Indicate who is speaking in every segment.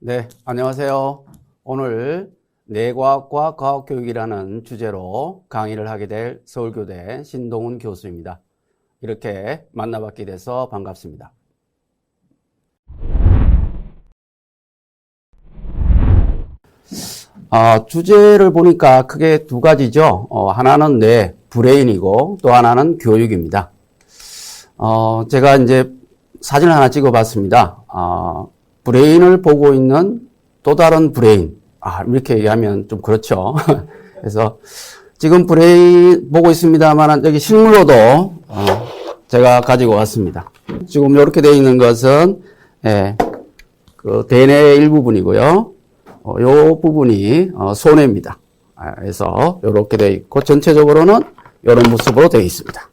Speaker 1: 네, 안녕하세요. 오늘 뇌과학과 과학교육이라는 주제로 강의를 하게 될 서울교대 신동훈 교수입니다. 이렇게 만나뵙게 돼서 반갑습니다. 주제를 보니까 크게 두 가지죠. 하나는 뇌, 브레인이고 또 하나는 교육입니다. 제가 이제 사진을 하나 찍어봤습니다. 브레인을 보고 있는 또 다른 브레인. 이렇게 얘기하면 좀 그렇죠. 그래서 지금 브레인 보고 있습니다만 여기 실물로도 제가 가지고 왔습니다. 지금 이렇게 되어 있는 것은 그 대뇌의 일부분이고요. 요 부분이 소뇌입니다. 그래서 이렇게 되어 있고 전체적으로는 이런 모습으로 되어 있습니다.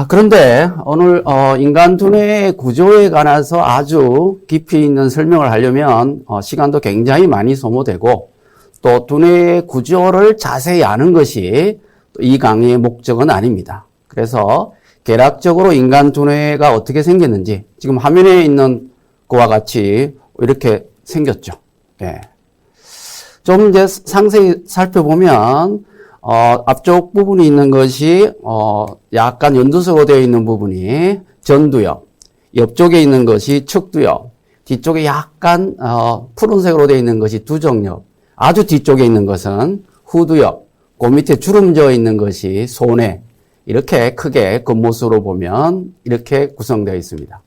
Speaker 1: 그런데 오늘 인간 두뇌의 구조에 관해서 아주 깊이 있는 설명을 하려면 시간도 굉장히 많이 소모되고 또 두뇌의 구조를 자세히 아는 것이 이 강의의 목적은 아닙니다. 그래서 개략적으로 인간 두뇌가 어떻게 생겼는지 지금 화면에 있는 것과 같이 이렇게 생겼죠. 좀 이제 상세히 살펴보면 앞쪽 부분이 있는 것이 약간 연두색으로 되어 있는 부분이 전두엽, 옆쪽에 있는 것이 측두엽, 뒤쪽에 약간 푸른색으로 되어 있는 것이 두정엽, 아주 뒤쪽에 있는 것은 후두엽, 그 밑에 주름져 있는 것이 소뇌. 이렇게 크게 겉모습으로 보면 이렇게 구성되어 있습니다.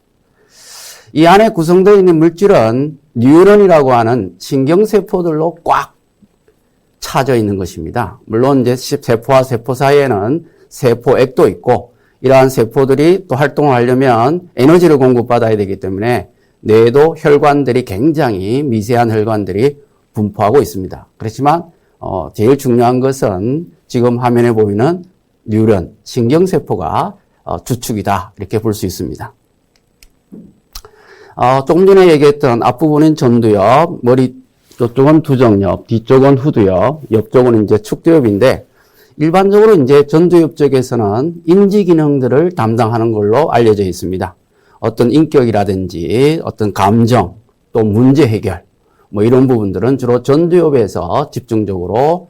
Speaker 1: 이 안에 구성되어 있는 물질은 뉴런이라고 하는 신경세포들로 꽉 차져 있는 것입니다. 물론 이제 세포와 세포 사이에는 세포액도 있고 이러한 세포들이 또 활동을 하려면 에너지를 공급받아야 되기 때문에 뇌에도 혈관들이 굉장히 미세한 혈관들이 분포하고 있습니다. 그렇지만 제일 중요한 것은 지금 화면에 보이는 뉴런, 신경세포가 주축이다 이렇게 볼 수 있습니다. 조금 전에 얘기했던 앞부분인 전두엽, 머리 저쪽은 두정엽, 뒤쪽은 후두엽, 옆쪽은 이제 측두엽인데 일반적으로 이제 전두엽 쪽에서는 인지 기능들을 담당하는 걸로 알려져 있습니다. 어떤 인격이라든지 어떤 감정, 또 문제 해결, 이런 부분들은 주로 전두엽에서 집중적으로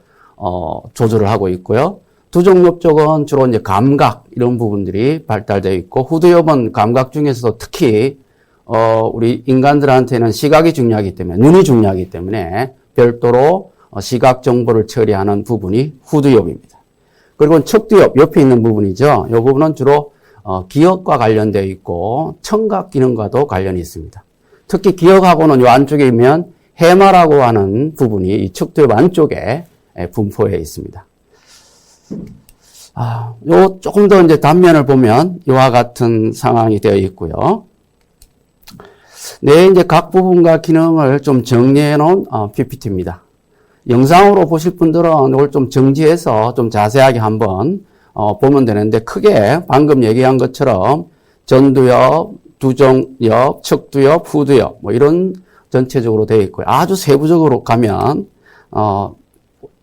Speaker 1: 조절을 하고 있고요. 두정엽 쪽은 주로 이제 감각 이런 부분들이 발달되어 있고 후두엽은 감각 중에서도 특히 우리 인간들한테는 시각이 중요하기 때문에, 눈이 중요하기 때문에 별도로 시각 정보를 처리하는 부분이 후두엽입니다. 그리고 측두엽, 옆에 있는 부분이죠. 이 부분은 주로 기억과 관련되어 있고 청각 기능과도 관련이 있습니다. 특히 기억하고는 이 안쪽에 있면 해마라고 하는 부분이 이 측두엽 안쪽에 분포해 있습니다. 요 조금 더 이제 단면을 보면 이와 같은 상황이 되어 있고요. 이제 각 부분과 기능을 좀 정리해 놓은 PPT입니다. 영상으로 보실 분들은 이걸 좀 정지해서 좀 자세하게 한번 보면 되는데 크게 방금 얘기한 것처럼 전두엽, 두정엽, 측두엽, 후두엽 이런 전체적으로 되어 있고요. 아주 세부적으로 가면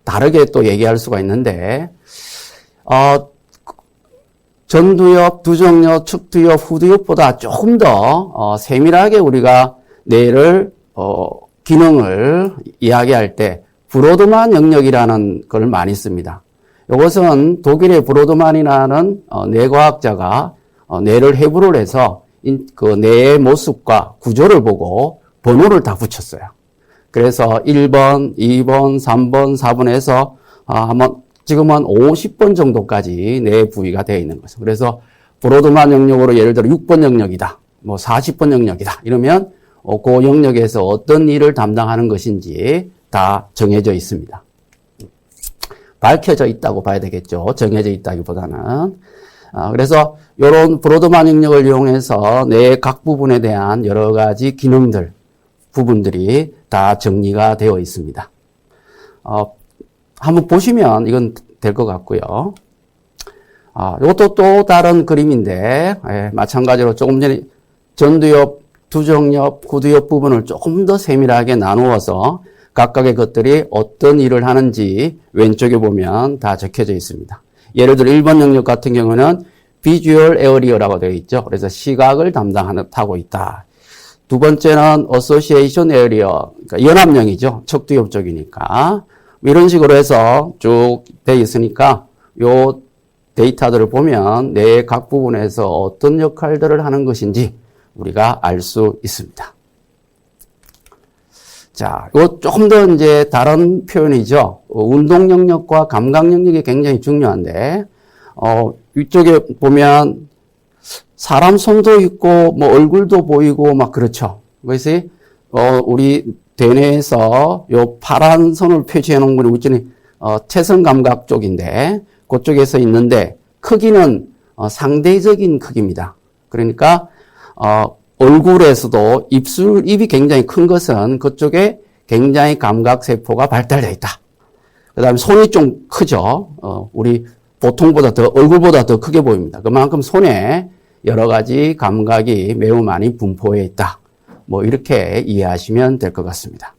Speaker 1: 다르게 또 얘기할 수가 있는데 전두엽, 두정엽, 측두엽, 후두엽보다 조금 더 세밀하게 우리가 뇌를 기능을 이야기할 때 브로드만 영역이라는 걸 많이 씁니다. 이것은 독일의 브로드만이라는 뇌과학자가 뇌를 해부를 해서 그 뇌의 모습과 구조를 보고 번호를 다 붙였어요. 그래서 1번, 2번, 3번, 4번에서 지금은 50번 정도까지 뇌 부위가 되어 있는 거죠. 그래서 브로드만 영역으로 예를 들어 6번 영역이다, 40번 영역이다 이러면 그 영역에서 어떤 일을 담당하는 것인지 다 정해져 있습니다. 밝혀져 있다고 봐야 되겠죠. 정해져 있다기보다는. 그래서 이런 브로드만 영역을 이용해서 뇌의 각 부분에 대한 여러 가지 기능들, 부분들이 다 정리가 되어 있습니다. 한번 보시면 이건 될 것 같고요. 이것도 또 다른 그림인데, 마찬가지로 조금 전에 전두엽, 두정엽, 후두엽 부분을 조금 더 세밀하게 나누어서 각각의 것들이 어떤 일을 하는지 왼쪽에 보면 다 적혀져 있습니다. 예를 들어 1번 영역 같은 경우는 비주얼 에어리어라고 되어 있죠. 그래서 시각을 담당하고 있다. 두 번째는 association area, 그러니까 연합령이죠. 척두 옆쪽이니까. 이런 식으로 해서 쭉 돼 있으니까 요 데이터들을 보면 뇌의 각 부분에서 어떤 역할들을 하는 것인지 우리가 알 수 있습니다. 자, 이거 조금 더 이제 다른 표현이죠. 운동 영역과 감각 영역이 굉장히 중요한데, 위쪽에 보면 사람 손도 있고, 뭐 얼굴도 보이고, 막 그렇죠. 그것이, 우리 대뇌에서 요 파란 선을 표시해 놓은 분이 우측에, 체성 감각 쪽인데, 그쪽에서 있는데, 크기는 상대적인 크기입니다. 그러니까, 얼굴에서도 입이 굉장히 큰 것은 그쪽에 굉장히 감각세포가 발달되어 있다. 그 다음에 손이 좀 크죠. 우리 보통보다 얼굴보다 더 크게 보입니다. 그만큼 손에 여러 가지 감각이 매우 많이 분포해 있다. 뭐 이렇게 이해하시면 될 것 같습니다.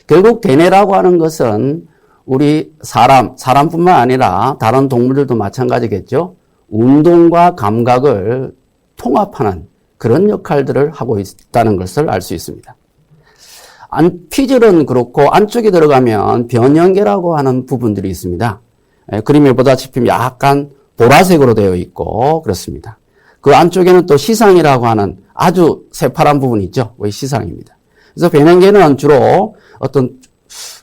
Speaker 1: 결국 대뇌라고 하는 것은 우리 사람뿐만 아니라 다른 동물들도 마찬가지겠죠. 운동과 감각을 통합하는 그런 역할들을 하고 있다는 것을 알 수 있습니다. 피질은 그렇고 안쪽에 들어가면 변형계라고 하는 부분들이 있습니다. 그림에 보다시피 약간 보라색으로 되어 있고 그렇습니다. 그 안쪽에는 또 시상이라고 하는 아주 새파란 부분이 있죠. 이 시상입니다. 그래서 변형계는 주로 어떤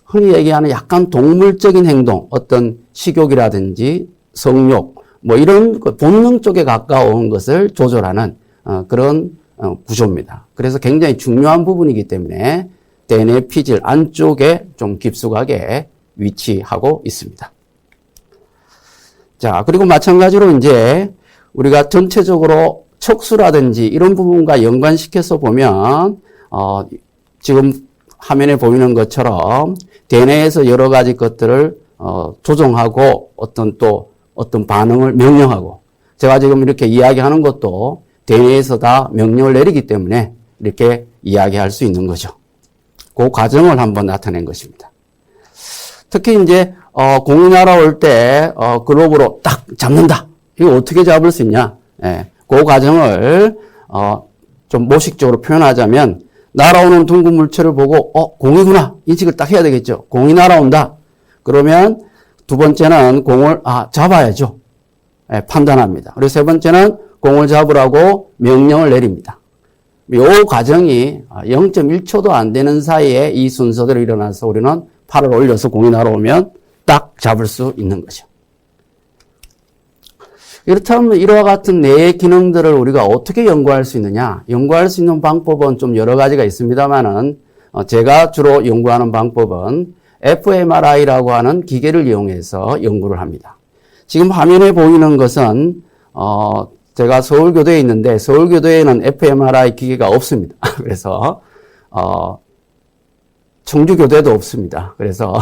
Speaker 1: 흔히 얘기하는 약간 동물적인 행동, 어떤 식욕이라든지 성욕, 뭐 이런 본능 쪽에 가까운 것을 조절하는 그런 구조입니다. 그래서 굉장히 중요한 부분이기 때문에 대뇌 피질 안쪽에 좀 깊숙하게 위치하고 있습니다. 자, 그리고 마찬가지로 이제 우리가 전체적으로 척수라든지 이런 부분과 연관시켜서 보면 지금 화면에 보이는 것처럼 대뇌에서 여러 가지 것들을 조정하고 어떤 반응을 명령하고, 제가 지금 이렇게 이야기하는 것도 대뇌에서 다 명령을 내리기 때문에 이렇게 이야기할 수 있는 거죠. 그 과정을 한번 나타낸 것입니다. 특히 이제 공이 날아올 때 글로브로 딱 잡는다. 이거 어떻게 잡을 수 있냐? 그 과정을 좀 모식적으로 표현하자면, 날아오는 둥근 물체를 보고 공이구나 인식을 딱 해야 되겠죠. 공이 날아온다. 그러면 두 번째는 공을 잡아야죠. 판단합니다. 그리고 세 번째는 공을 잡으라고 명령을 내립니다. 이 과정이 0.1초도 안 되는 사이에 이 순서대로 일어나서 우리는 팔을 올려서 공이 날아오면 딱 잡을 수 있는 거죠. 이렇다면 이와 같은 뇌의 기능들을 우리가 어떻게 연구할 수 있느냐? 연구할 수 있는 방법은 좀 여러 가지가 있습니다만은 제가 주로 연구하는 방법은 fMRI라고 하는 기계를 이용해서 연구를 합니다. 지금 화면에 보이는 것은 제가 서울교도에 있는데 서울교도에는 fMRI 기계가 없습니다. 그래서 청주교도에도 없습니다. 그래서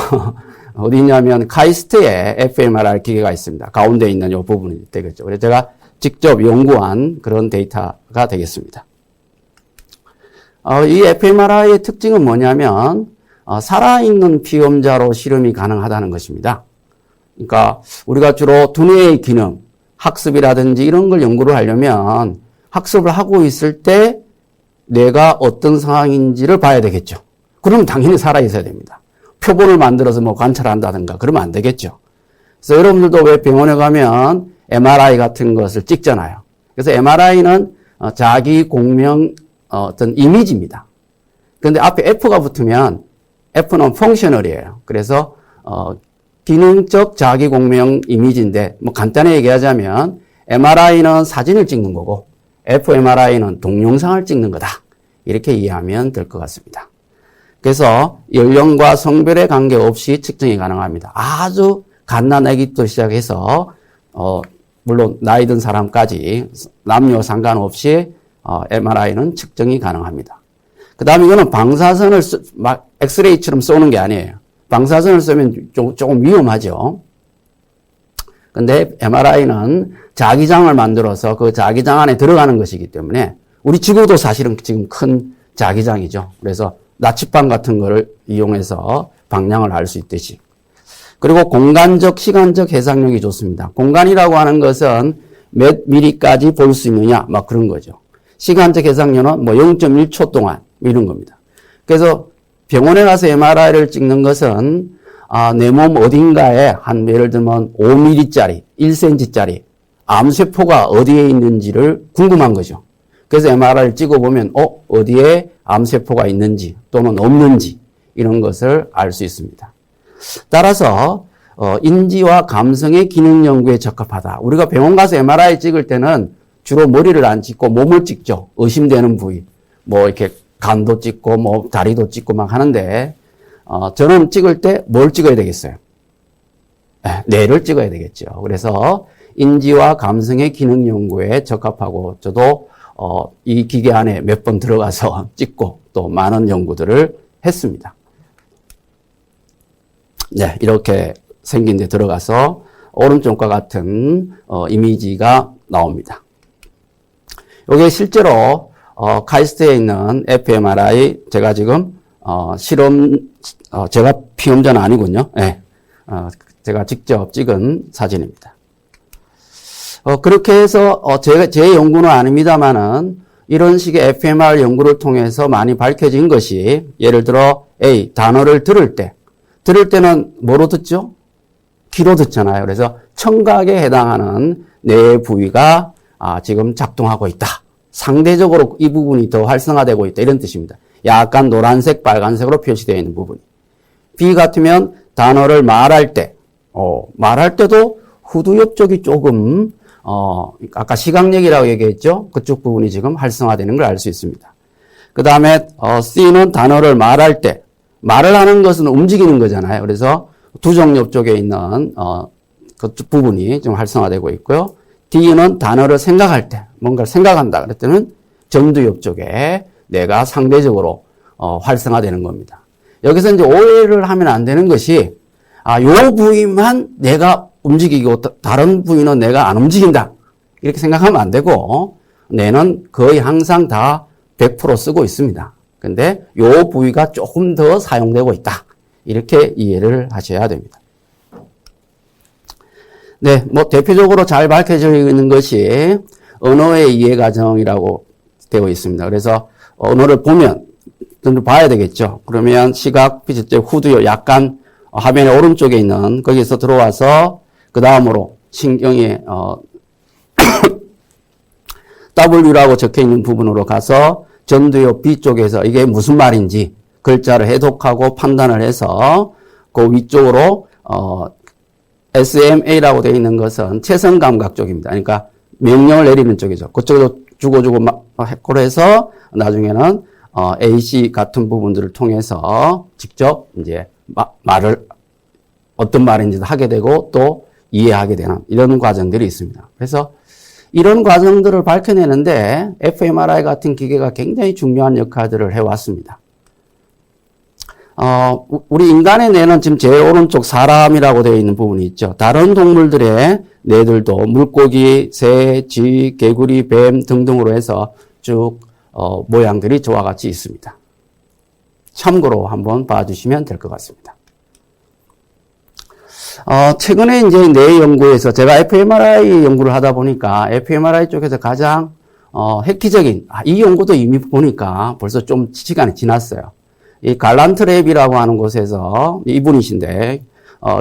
Speaker 1: 어디 있냐면 카이스트에 fMRI 기계가 있습니다. 가운데 있는 이 부분이 되겠죠. 그래서 제가 직접 연구한 그런 데이터가 되겠습니다. 이 fMRI의 특징은 뭐냐면 살아있는 피험자로 실험이 가능하다는 것입니다. 그러니까 우리가 주로 두뇌의 기능, 학습이라든지 이런 걸 연구를 하려면 학습을 하고 있을 때 뇌가 어떤 상황인지를 봐야 되겠죠. 그러면 당연히 살아있어야 됩니다. 표본을 만들어서 뭐 관찰한다든가 그러면 안 되겠죠. 그래서 여러분들도 왜 병원에 가면 MRI 같은 것을 찍잖아요. 그래서 MRI는 자기 공명 어떤 이미지입니다. 그런데 앞에 F가 붙으면 F는 펑셔널이에요. 그래서 기능적 자기 공명 이미지인데 뭐 간단히 얘기하자면 MRI는 사진을 찍는 거고 fMRI는 동영상을 찍는 거다. 이렇게 이해하면 될 것 같습니다. 그래서 연령과 성별에 관계없이 측정이 가능합니다. 아주 갓난 아기부터 시작해서 물론 나이 든 사람까지 남녀 상관없이 MRI는 측정이 가능합니다. 그 다음에 이거는 방사선을 막 엑스레이처럼 쏘는 게 아니에요. 방사선을 쏘면 조금 위험하죠. 근데 MRI는 자기장을 만들어서 그 자기장 안에 들어가는 것이기 때문에 우리 지구도 사실은 지금 큰 자기장이죠. 그래서 나침반 같은 거를 이용해서 방향을 알 수 있듯이. 그리고 공간적, 시간적 해상력이 좋습니다. 공간이라고 하는 것은 몇 미리까지 볼 수 있느냐, 막 그런 거죠. 시간적 해상료는 뭐 0.1초 동안 이런 겁니다. 그래서 병원에 가서 MRI를 찍는 것은 내 몸 어딘가에 한 예를 들면 5mm짜리, 1cm짜리 암세포가 어디에 있는지를 궁금한 거죠. 그래서 MRI를 찍어보면 어디에 암세포가 있는지 또는 없는지 이런 것을 알 수 있습니다. 따라서 인지와 감성의 기능 연구에 적합하다. 우리가 병원 가서 MRI 찍을 때는 주로 머리를 안 찍고 몸을 찍죠. 의심되는 부위. 뭐 이렇게 간도 찍고 뭐 다리도 찍고 막 하는데 저는 찍을 때 뭘 찍어야 되겠어요? 뇌를 찍어야 되겠죠. 그래서 인지와 감성의 기능 연구에 적합하고 저도 이 기계 안에 몇 번 들어가서 찍고 또 많은 연구들을 했습니다. 네, 이렇게 생긴 데 들어가서 오른쪽과 같은 이미지가 나옵니다. 이게 실제로 카이스트에 있는 fMRI 제가 지금 제가 피험자는 아니군요. 네, 제가 직접 찍은 사진입니다. 그렇게 해서 제 연구는 아닙니다만은 이런 식의 fMRI 연구를 통해서 많이 밝혀진 것이 예를 들어 단어를 들을 때는 뭐로 듣죠? 귀로 듣잖아요. 그래서 청각에 해당하는 뇌 부위가 지금 작동하고 있다. 상대적으로 이 부분이 더 활성화되고 있다. 이런 뜻입니다. 약간 노란색, 빨간색으로 표시되어 있는 부분이. B 같으면 단어를 말할 때도 후두 옆쪽이 조금 아까 시각력이라고 얘기했죠. 그쪽 부분이 지금 활성화되는 걸 알 수 있습니다. 그 다음에 C는 단어를 말할 때 말을 하는 것은 움직이는 거잖아요. 그래서 두정 옆쪽에 있는 그쪽 부분이 좀 활성화되고 있고요. D는 단어를 생각할 때 뭔가를 생각한다 그럴 때는 전두 옆쪽에 뇌가 상대적으로 활성화되는 겁니다. 여기서 이제 오해를 하면 안 되는 것이 요 부위만 뇌가 움직이고 다른 부위는 뇌가 안 움직인다. 이렇게 생각하면 안 되고 뇌는 거의 항상 다 100% 쓰고 있습니다. 근데 요 부위가 조금 더 사용되고 있다. 이렇게 이해를 하셔야 됩니다. 네, 뭐 대표적으로 잘 밝혀져 있는 것이 언어의 이해 과정이라고 되어 있습니다. 그래서 언어를 보면 좀 봐야 되겠죠. 그러면 시각, 피지적, 후두요 약간 화면의 오른쪽에 있는 거기서 들어와서 그 다음으로 신경이 W라고 적혀 있는 부분으로 가서 전두엽 B쪽에서 이게 무슨 말인지 글자를 해독하고 판단을 해서 그 위쪽으로 SMA라고 되어 있는 것은 체성 감각 쪽입니다. 그러니까 명령을 내리는 쪽이죠. 그쪽으로 주고주고 했고 해서 나중에는 AC 같은 부분들을 통해서 직접 이제 말을 어떤 말인지도 하게 되고 또 이해하게 되는 이런 과정들이 있습니다. 그래서 이런 과정들을 밝혀내는데 fMRI 같은 기계가 굉장히 중요한 역할들을 해왔습니다. 우리 인간의 뇌는 지금 제일 오른쪽 사람이라고 되어 있는 부분이 있죠. 다른 동물들의 뇌들도 물고기, 새, 쥐, 개구리, 뱀 등등으로 해서 쭉 모양들이 저와 같이 있습니다. 참고로 한번 봐주시면 될 것 같습니다. 최근에 이제 뇌 연구에서 제가 fMRI 연구를 하다 보니까 fMRI 쪽에서 가장 획기적인 이 연구도 이미 보니까 벌써 좀 시간이 지났어요. 이 갈란트 랩이라고 하는 곳에서 이분이신데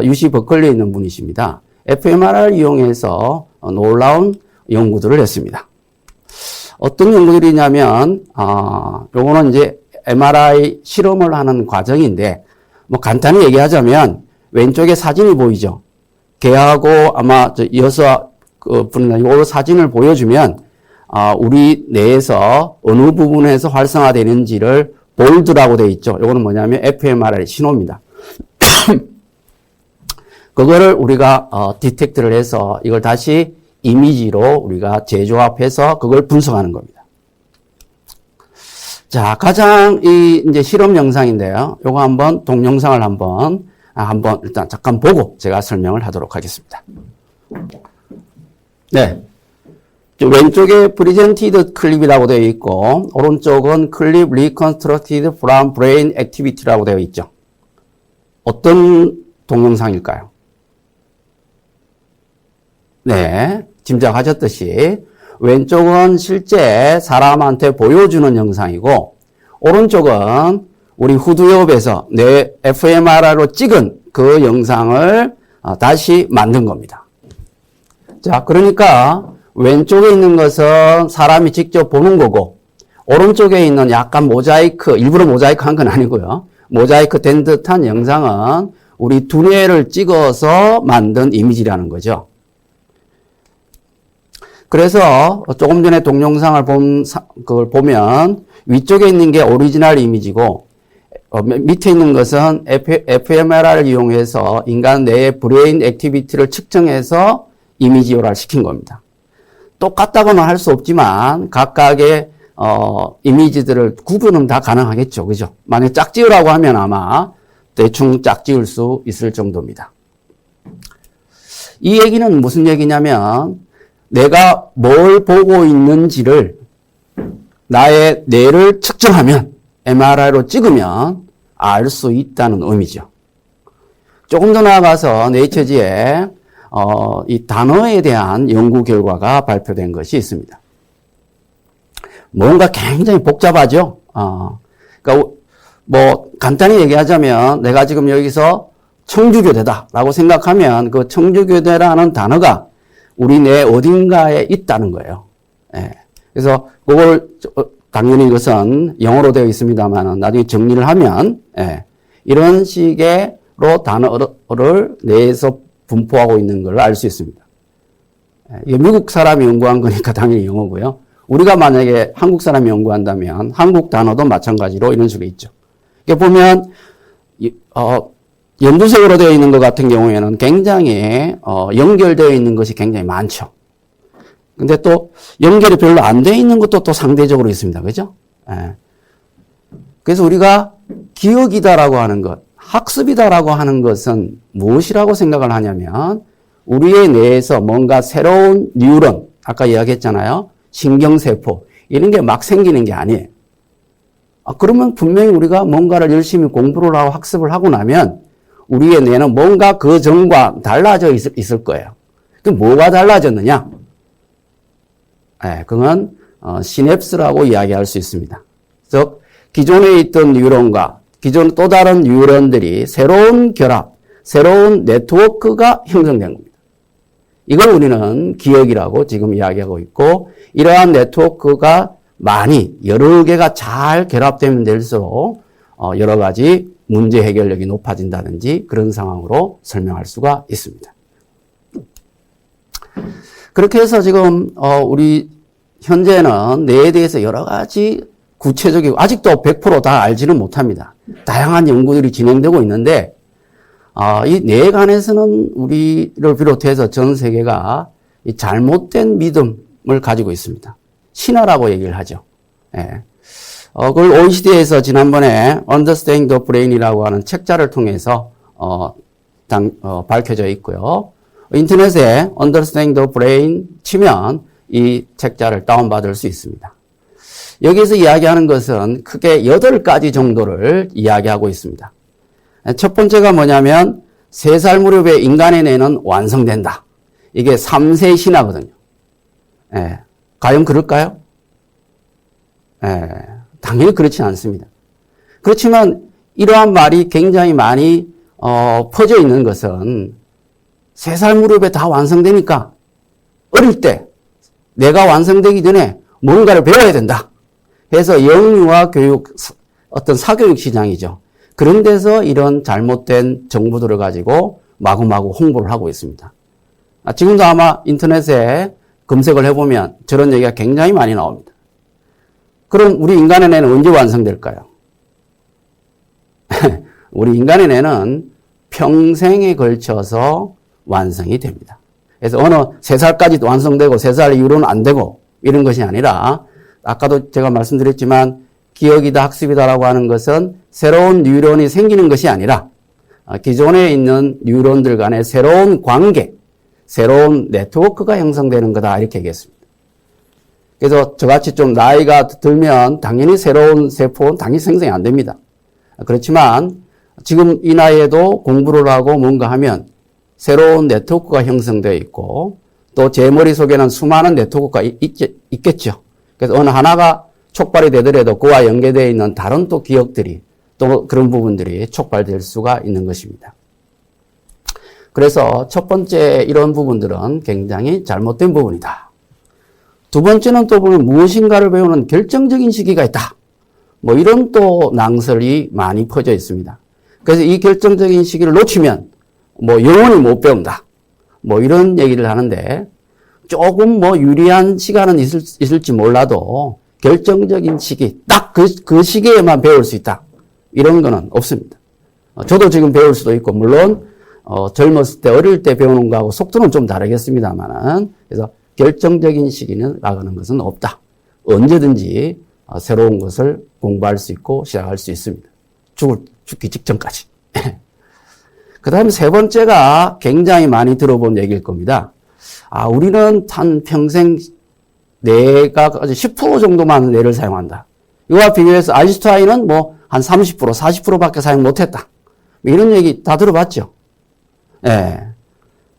Speaker 1: UC 버클리에 있는 분이십니다. fMRI를 이용해서 놀라운 연구들을 했습니다. 어떤 연구들이냐면 요거는 이제 MRI 실험을 하는 과정인데 뭐 간단히 얘기하자면 왼쪽에 사진이 보이죠. 걔하고 아마 이어서 분이나 이 사진을 보여주면 우리 뇌에서 어느 부분에서 활성화되는지를 볼드라고 되어 있죠. 이거는 뭐냐면 fMRI 신호입니다. 그거를 우리가 디텍트를 해서 이걸 다시 이미지로 우리가 재조합해서 그걸 분석하는 겁니다. 자, 가장 이제 실험 영상인데요. 요거 한번 동영상을 한번 일단 잠깐 보고 제가 설명을 하도록 하겠습니다. 네. 왼쪽에 presented clip이라고 되어 있고, 오른쪽은 clip reconstructed from brain activity라고 되어 있죠. 어떤 동영상일까요? 네. 짐작하셨듯이, 왼쪽은 실제 사람한테 보여주는 영상이고, 오른쪽은 우리 후두엽에서 뇌 fMRI로 찍은 그 영상을 다시 만든 겁니다. 자, 그러니까 왼쪽에 있는 것은 사람이 직접 보는 거고, 오른쪽에 있는 약간 모자이크, 일부러 모자이크 한 건 아니고요. 모자이크 된 듯한 영상은 우리 두뇌를 찍어서 만든 이미지라는 거죠. 그래서 조금 전에 동영상을 그걸 보면 위쪽에 있는 게 오리지널 이미지고, 밑에 있는 것은 fMRI를 이용해서 인간 뇌의 브레인 액티비티를 측정해서 이미지화를 시킨 겁니다. 똑같다고는 할 수 없지만 각각의 이미지들을 구분은 다 가능하겠죠. 그죠? 만약 짝지으라고 하면 아마 대충 짝지을 수 있을 정도입니다. 이 얘기는 무슨 얘기냐면 내가 뭘 보고 있는지를 나의 뇌를 측정하면 MRI로 찍으면 알 수 있다는 의미죠. 조금 더 나아가서 네이처지에 이 단어에 대한 연구 결과가 발표된 것이 있습니다. 뭔가 굉장히 복잡하죠. 그러니까 뭐 간단히 얘기하자면 내가 지금 여기서 청주교대다라고 생각하면 그 청주교대라는 단어가 우리 뇌 어딘가에 있다는 거예요. 예. 그래서 그걸 당연히 이것은 영어로 되어 있습니다만 나중에 정리를 하면 이런 식으로 단어를 뇌에서 분포하고 있는 걸 알 수 있습니다. 이게 미국 사람이 연구한 거니까 당연히 영어고요. 우리가 만약에 한국 사람이 연구한다면 한국 단어도 마찬가지로 이런 식으로 있죠. 이게 보면 연두색으로 되어 있는 것 같은 경우에는 굉장히 연결되어 있는 것이 굉장히 많죠. 근데 또 연결이 별로 안 되어 있는 것도 또 상대적으로 있습니다. 그죠? 예. 그래서 우리가 기억이다라고 하는 것, 학습이다라고 하는 것은 무엇이라고 생각을 하냐면 우리의 뇌에서 뭔가 새로운 뉴런, 아까 이야기했잖아요. 신경세포, 이런 게 막 생기는 게 아니에요. 그러면 분명히 우리가 뭔가를 열심히 공부를 하고 학습을 하고 나면 우리의 뇌는 뭔가 그 전과 달라져 있을 거예요. 그럼 뭐가 달라졌느냐? 그건 시냅스라고 이야기할 수 있습니다. 즉 기존에 있던 뉴런과 기존 또 다른 뉴런들이 새로운 결합, 새로운 네트워크가 형성된 겁니다. 이걸 우리는 기억이라고 지금 이야기하고 있고 이러한 네트워크가 많이 여러 개가 잘 결합되면 될수록 여러 가지 문제 해결력이 높아진다든지 그런 상황으로 설명할 수가 있습니다. 그렇게 해서 지금 우리 현재는 뇌에 대해서 여러 가지 구체적이고 아직도 100% 다 알지는 못합니다. 다양한 연구들이 진행되고 있는데 이 뇌에 관해서는 우리를 비롯해서 전 세계가 이 잘못된 믿음을 가지고 있습니다. 신화라고 얘기를 하죠. 예. 그걸 OECD에서 지난번에 Understanding the Brain이라고 하는 책자를 통해서 밝혀져 있고요. 인터넷에 Understanding the Brain 치면 이 책자를 다운받을 수 있습니다. 여기서 이야기하는 것은 크게 8가지 정도를 이야기하고 있습니다. 첫 번째가 뭐냐면 3살 무렵에 인간의 뇌는 완성된다. 이게 3세 신화거든요. 예. 과연 그럴까요? 당연히 그렇지 않습니다. 그렇지만 이러한 말이 굉장히 많이 퍼져 있는 것은 3살 무렵에 다 완성되니까 어릴 때 내가 완성되기 전에 뭔가를 배워야 된다. 해서 영유아 교육, 어떤 사교육 시장이죠. 그런 데서 이런 잘못된 정보들을 가지고 마구마구 홍보를 하고 있습니다. 지금도 아마 인터넷에 검색을 해보면 저런 얘기가 굉장히 많이 나옵니다. 그럼 우리 인간의 뇌는 언제 완성될까요? 우리 인간의 뇌는 평생에 걸쳐서 완성이 됩니다. 그래서 어느 3살까지도 완성되고 3살 이후로는 안 되고 이런 것이 아니라 아까도 제가 말씀드렸지만 기억이다 학습이다라고 하는 것은 새로운 뉴런이 생기는 것이 아니라 기존에 있는 뉴런들 간의 새로운 관계, 새로운 네트워크가 형성되는 거다 이렇게 얘기했습니다. 그래서 저같이 좀 나이가 들면 당연히 새로운 세포는 당연히 생성이 안 됩니다. 그렇지만 지금 이 나이에도 공부를 하고 뭔가 하면 새로운 네트워크가 형성되어 있고 또 제 머릿속에는 수많은 네트워크가 있겠죠. 그래서 어느 하나가 촉발이 되더라도 그와 연계되어 있는 다른 또 기억들이 또 그런 부분들이 촉발될 수가 있는 것입니다. 그래서 첫 번째 이런 부분들은 굉장히 잘못된 부분이다. 두 번째는 또 보면 무엇인가를 배우는 결정적인 시기가 있다. 뭐 이런 또 낭설이 많이 퍼져 있습니다. 그래서 이 결정적인 시기를 놓치면 뭐 영원히 못 배운다. 뭐 이런 얘기를 하는데 조금 뭐 유리한 시간은 있을지 몰라도 결정적인 시기, 딱 그 시기에만 배울 수 있다. 이런 거는 없습니다. 저도 지금 배울 수도 있고, 물론, 젊었을 때, 어릴 때 배우는 거하고 속도는 좀 다르겠습니다만은, 그래서 결정적인 시기는 나가는 것은 없다. 언제든지 새로운 것을 공부할 수 있고 시작할 수 있습니다. 죽기 직전까지. 그 다음에 세 번째가 굉장히 많이 들어본 얘기일 겁니다. 우리는 한 평생 뇌가 10% 정도만 뇌를 사용한다. 이와 비교해서 아인슈타인은 뭐 한 30%, 40%밖에 사용 못했다. 이런 얘기 다 들어봤죠? 예.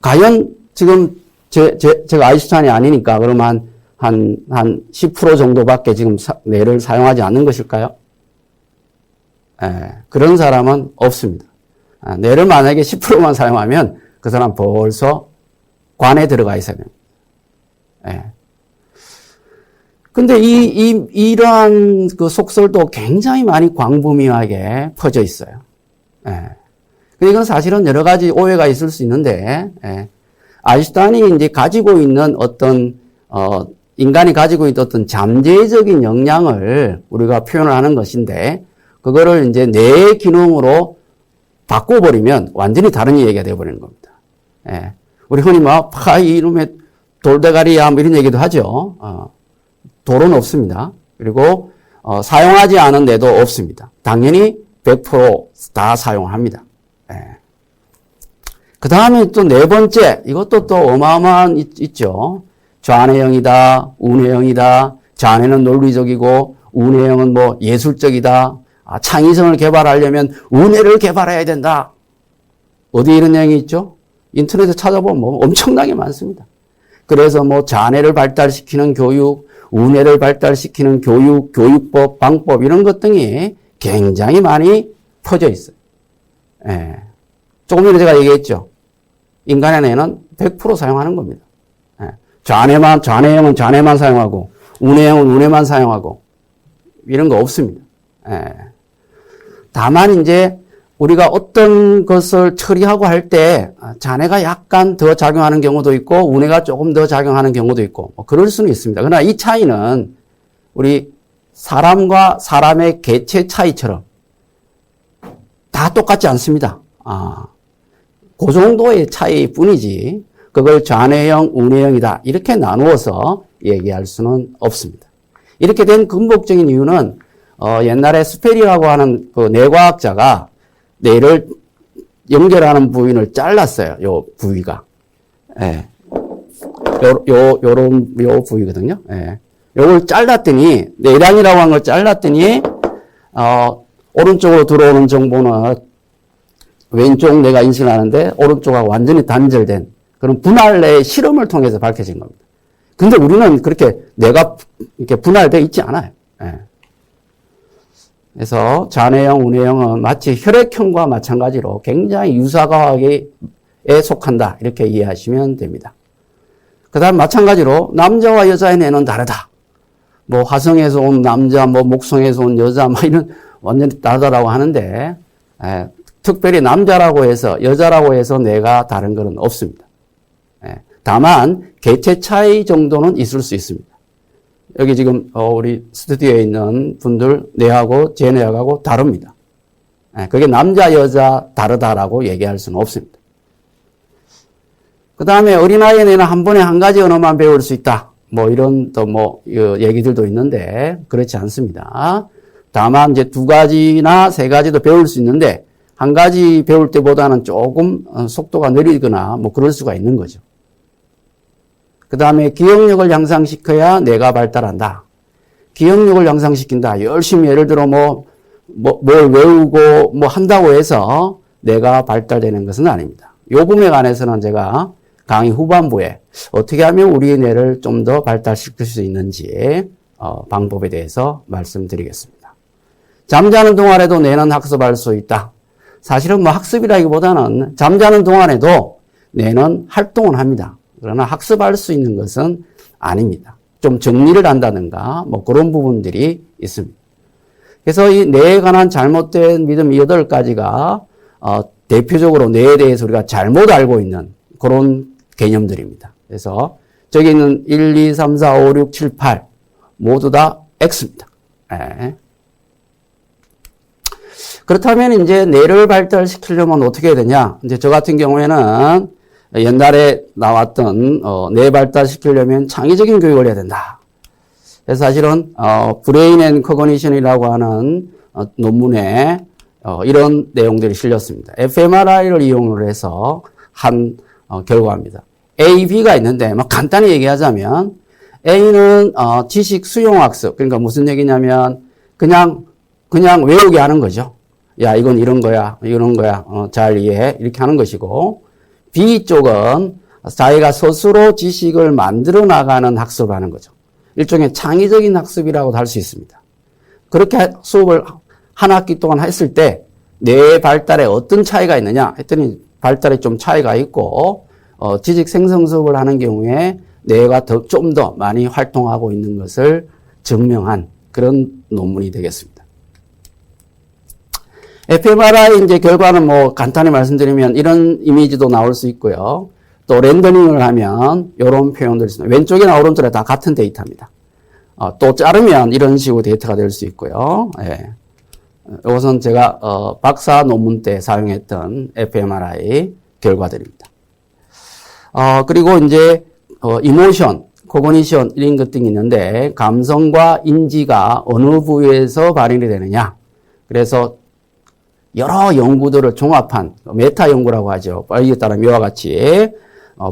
Speaker 1: 과연 지금 제가 아인슈타인이 아니니까 그러면 한 10% 정도밖에 지금 뇌를 사용하지 않는 것일까요? 예. 그런 사람은 없습니다. 뇌를 만약에 10%만 사용하면 그 사람 벌써 관에 들어가 있어야 됩니다. 예. 근데 이러한 그 속설도 굉장히 많이 광범위하게 퍼져 있어요. 예. 이건 사실은 여러 가지 오해가 있을 수 있는데, 예. 아인슈타인이 이제 가지고 있는 어떤, 인간이 가지고 있던 어떤 잠재적인 역량을 우리가 표현을 하는 것인데, 그거를 이제 뇌의 기능으로 바꿔버리면 완전히 다른 얘기가 되어버리는 겁니다. 예. 우리 흔히 이놈의 돌대가리야, 뭐 이런 얘기도 하죠. 돌은 없습니다. 그리고, 사용하지 않은 데도 없습니다. 당연히 100% 사용합니다. 예. 그 다음에 또 네 번째, 이것도 또 어마어마한 있죠. 좌뇌형이다, 우뇌형이다, 좌뇌는 논리적이고, 우뇌형은 뭐 예술적이다, 창의성을 개발하려면 우뇌를 개발해야 된다. 어디 이런 내용이 있죠? 인터넷에 찾아보면 뭐 엄청나게 많습니다. 그래서 뭐 좌뇌를 발달시키는 교육, 우뇌를 발달시키는 교육, 교육법, 방법 이런 것 등이 굉장히 많이 퍼져 있어요. 예. 조금 전에 제가 얘기했죠. 인간의 뇌는 100% 사용하는 겁니다. 예. 좌뇌형은 좌뇌만 사용하고, 우뇌형은 우뇌만 사용하고, 이런 거 없습니다. 예. 다만 이제 우리가 어떤 것을 처리하고 할 때 좌뇌가 약간 더 작용하는 경우도 있고 우뇌가 조금 더 작용하는 경우도 있고 뭐 그럴 수는 있습니다. 그러나 이 차이는 우리 사람과 사람의 개체 차이처럼 다 똑같지 않습니다. 그 정도의 차이뿐이지 그걸 좌뇌형, 우뇌형이다 이렇게 나누어서 얘기할 수는 없습니다. 이렇게 된 근본적인 이유는 옛날에 스페리라고 하는 그 뇌과학자가 뇌를 연결하는 부위를 잘랐어요. 요 부위가. 예. 요 부위거든요. 예. 요걸 잘랐더니, 뇌량이라고 하는 걸 잘랐더니, 오른쪽으로 들어오는 정보는 왼쪽 뇌가 인식을 하는데, 오른쪽하고 완전히 단절된 그런 분할의 실험을 통해서 밝혀진 겁니다. 근데 우리는 그렇게 뇌가 이렇게 분할되어 있지 않아요. 예. 그래서 좌뇌형, 우뇌형은 마치 혈액형과 마찬가지로 굉장히 유사과학에 속한다. 이렇게 이해하시면 됩니다. 그 다음 마찬가지로 남자와 여자의 뇌는 다르다. 뭐 화성에서 온 남자, 뭐 목성에서 온 여자, 뭐 이런 완전히 다르다라고 하는데 특별히 남자라고 해서 여자라고 해서 뇌가 다른 것은 없습니다. 다만 개체 차이 정도는 있을 수 있습니다. 여기 지금 우리 스튜디오에 있는 분들 뇌하고 제 뇌하고 다릅니다. 그게 남자 여자 다르다라고 얘기할 수는 없습니다. 그 다음에 어린아이의 뇌는 한 번에 한 가지 언어만 배울 수 있다. 뭐 이런 또 뭐 얘기들도 있는데 그렇지 않습니다. 다만 이제 두 가지나 세 가지도 배울 수 있는데 한 가지 배울 때보다는 조금 속도가 느리거나 뭐 그럴 수가 있는 거죠. 그 다음에 기억력을 향상시켜야 뇌가 발달한다. 기억력을 향상시킨다. 열심히 예를 들어 뭘 외우고 뭐 한다고 해서 뇌가 발달되는 것은 아닙니다. 이 부분에 관해서는 제가 강의 후반부에 어떻게 하면 우리의 뇌를 좀 더 발달시킬 수 있는지 방법에 대해서 말씀드리겠습니다. 잠자는 동안에도 뇌는 학습할 수 있다. 사실은 뭐 학습이라기보다는 잠자는 동안에도 뇌는 활동을 합니다. 그러나 학습할 수 있는 것은 아닙니다. 좀 정리를 한다든가 뭐 그런 부분들이 있습니다. 그래서 이 뇌에 관한 잘못된 믿음 8가지가 대표적으로 뇌에 대해서 우리가 잘못 알고 있는 그런 개념들입니다. 그래서 저기 있는 1, 2, 3, 4, 5, 6, 7, 8 모두 다 X입니다. 네. 그렇다면 이제 뇌를 발달시키려면 어떻게 해야 되냐? 이제 저 같은 경우에는 옛날에 나왔던 뇌 발달시키려면 창의적인 교육을 해야 된다. 그래서 사실은 브레인 앤 커그니션이라고 하는 논문에 이런 내용들이 실렸습니다. fMRI를 이용을 해서 한 결과입니다. A, B가 있는데 막 간단히 얘기하자면 A는 지식 수용학습, 그러니까 무슨 얘기냐면 그냥 외우게 하는 거죠. 야, 이건 이런 거야, 잘 이해해, 이렇게 하는 것이고, B 쪽은 자기가 스스로 지식을 만들어 나가는 학습을 하는 거죠. 일종의 창의적인 학습이라고도 할 수 있습니다. 그렇게 수업을 한 학기 동안 했을 때 뇌 발달에 어떤 차이가 있느냐 했더니 발달에 좀 차이가 있고 지식 생성 수업을 하는 경우에 뇌가 좀 더 많이 활동하고 있는 것을 증명한 그런 논문이 되겠습니다. fMRI 이제 결과는 뭐 간단히 말씀드리면 이런 이미지도 나올 수 있고요. 또 렌더링을 하면 이런 표현들이 있습니다. 왼쪽이나 오른쪽에 다 같은 데이터입니다. 또 자르면 이런 식으로 데이터가 될 수 있고요. 예. 이것은 제가 박사 논문 때 사용했던 fMRI 결과들입니다. 그리고 이제 이모션, 코그니션 이런 것들이 있는데 감성과 인지가 어느 부위에서 발현이 되느냐. 그래서 여러 연구들을 종합한 메타 연구라고 하죠. 여기에 따라 이와 같이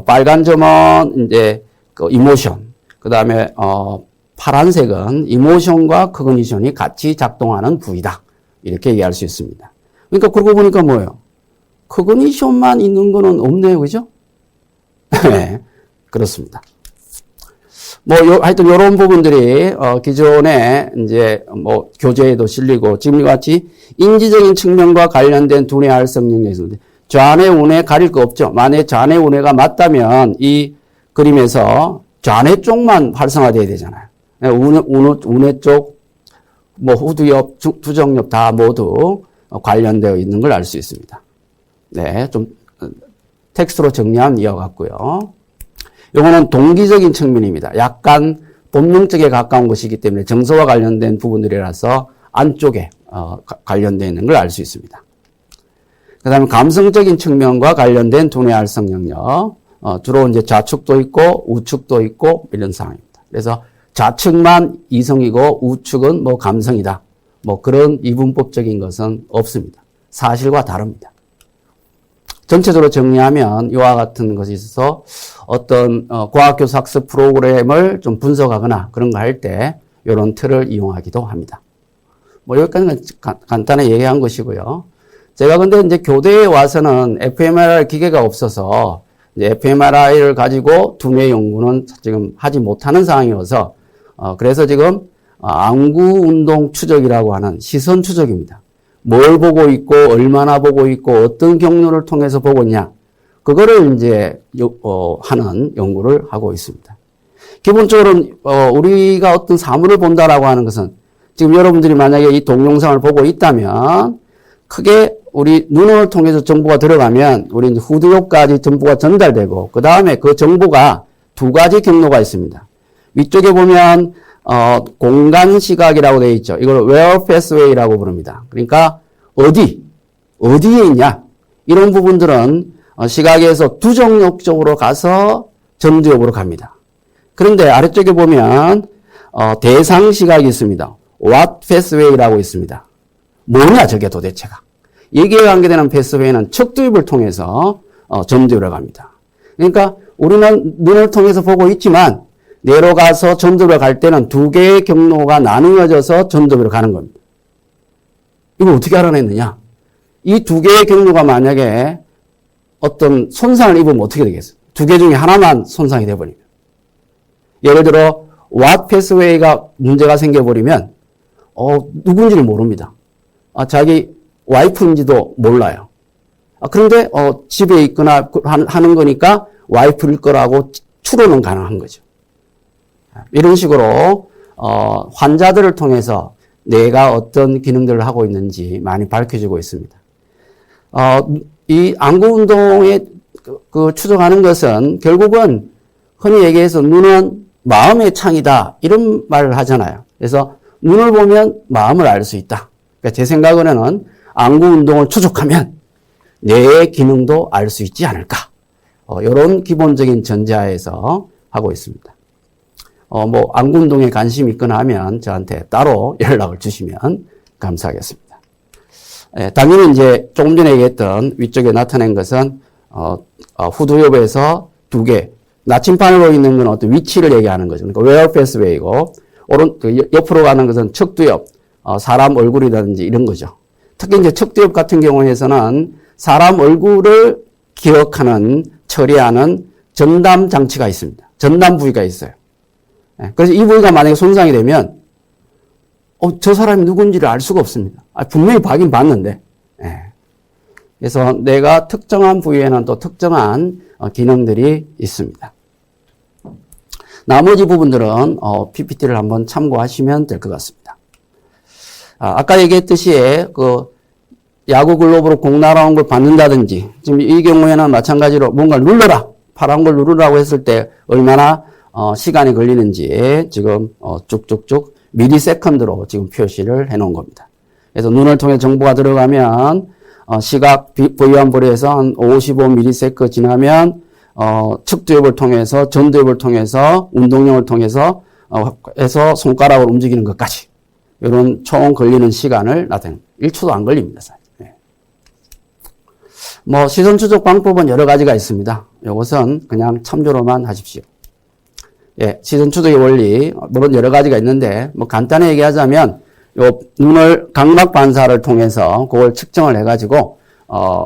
Speaker 1: 빨간 점은 이제 그 이모션, 그 다음에 파란색은 이모션과 커그니션이 같이 작동하는 부위다. 이렇게 얘기할 수 있습니다. 그러니까 그러고 보니까 뭐예요? 커그니션만 있는 거는 없네요, 그죠? 네, 그렇습니다. 하여튼 이런 부분들이 기존에 이제 교재에도 실리고 지금과 같이 인지적인 측면과 관련된 두뇌 활성 영역이 있습니다. 좌뇌 우뇌 가릴 거 없죠. 만약에 좌뇌 우뇌가 맞다면 이 그림에서 좌뇌 쪽만 활성화돼야 되잖아요. 우뇌 쪽, 후두엽, 두정엽 다 모두 관련되어 있는 걸 알 수 있습니다. 네, 좀 텍스트로 정리하면 이와 같고요. 이거는 동기적인 측면입니다. 약간 본능적에 가까운 것이기 때문에 정서와 관련된 부분들이라서 안쪽에 관련되어 있는 걸 알 수 있습니다. 그 다음에 감성적인 측면과 관련된 두뇌 활성 영역, 주로 이제 좌측도 있고 우측도 있고 이런 상황입니다. 그래서 좌측만 이성이고 우측은 감성이다. 그런 이분법적인 것은 없습니다. 사실과 다릅니다. 전체적으로 정리하면 이와 같은 것이 있어서 어떤 과학교사 학습 프로그램을 좀 분석하거나 그런 거 할 때 이런 틀을 이용하기도 합니다. 여기까지는 간단히 얘기한 것이고요. 제가 근데 이제 교대에 와서는 fMRI 기계가 없어서 이제 fMRI를 가지고 두뇌 연구는 지금 하지 못하는 상황이어서 그래서 지금 안구 운동 추적이라고 하는 시선 추적입니다. 뭘 보고 있고 얼마나 보고 있고 어떤 경로를 통해서 보고 있냐 그거를 이제 하는 연구를 하고 있습니다. 기본적으로 우리가 어떤 사물을 본다라고 하는 것은 지금 여러분들이 만약에 이 동영상을 보고 있다면 크게 우리 눈을 통해서 정보가 들어가면 우리 이제 후두엽까지 정보가 전달되고 그 다음에 그 정보가 두 가지 경로가 있습니다. 위쪽에 보면 공간 시각이라고 되어 있죠. 이걸 where pathway라고 부릅니다. 그러니까 어디에 있냐 이런 부분들은 시각에서 두정엽 쪽으로 가서 전두엽으로 갑니다. 그런데 아래쪽에 보면 대상 시각이 있습니다. what pathway라고 있습니다. 뭐냐 저게 도대체가. 여기에 관계되는 패스웨이는 척두엽을 통해서 전두엽으로 갑니다. 그러니까 우리는 눈을 통해서 보고 있지만 뇌로 가서 전두엽으로 갈 때는 두 개의 경로가 나누어져서 전두엽으로 가는 겁니다. 이걸 어떻게 알아냈느냐? 이 두 개의 경로가 만약에 어떤 손상을 입으면 어떻게 되겠어요? 두 개 중에 하나만 손상이 돼버리면. 예를 들어 what pathway가 문제가 생겨버리면 누군지를 모릅니다. 자기 와이프인지도 몰라요. 그런데 집에 있거나 하는 거니까 와이프일 거라고 추론은 가능한 거죠. 이런 식으로 환자들을 통해서 뇌가 어떤 기능들을 하고 있는지 많이 밝혀지고 있습니다. 이 안구운동에 추정하는 것은 결국은 흔히 얘기해서 눈은 마음의 창이다 이런 말을 하잖아요. 그래서 눈을 보면 마음을 알 수 있다. 그러니까 제 생각으로는 안구운동을 추적하면 뇌의 기능도 알 수 있지 않을까. 이런 기본적인 전제하에서 하고 있습니다. 안구운동에 관심 있거나 하면 저한테 따로 연락을 주시면 감사하겠습니다. 당연히 이제 조금 전에 얘기했던 위쪽에 나타낸 것은 후두엽에서 두 개, 나침판으로 있는 건 어떤 위치를 얘기하는 거죠. 그러니까 where pathway이고 옆으로 가는 것은 척두엽, 사람 얼굴이라든지 이런 거죠. 특히 이제 척두엽 같은 경우에서는 사람 얼굴을 기억하는, 처리하는 전담 장치가 있습니다. 전담 부위가 있어요. 그래서 이 부위가 만약에 손상이 되면 저 사람이 누군지를 알 수가 없습니다. 분명히 봐긴 봤는데. 그래서 내가 특정한 부위에는 또 특정한 기능들이 있습니다. 나머지 부분들은 PPT를 한번 참고하시면 될 것 같습니다. 아까 얘기했듯이 야구 글로브로 공 날아온 걸 받는다든지 지금 이 경우에는 마찬가지로 뭔가를 눌러라, 파란 걸 누르라고 했을 때 얼마나 시간이 걸리는지 지금 쭉쭉쭉 미리세컨드로 지금 표시를 해 놓은 겁니다. 그래서 눈을 통해 정보가 들어가면 시각 부위안볼에서 한 55ms 지나면 척두엽을 통해서 전두엽을 통해서 운동령을 통해서 해서 손가락을 움직이는 것까지 이런 총 걸리는 시간을 나타냅니다. 1초도 안 걸립니다. 시선 추적 방법은 여러 가지가 있습니다. 이것은 그냥 참조로만 하십시오. 시선 추적의 원리, 물론 여러 가지가 있는데, 간단히 얘기하자면, 눈을 각막 반사를 통해서 그걸 측정을 해가지고,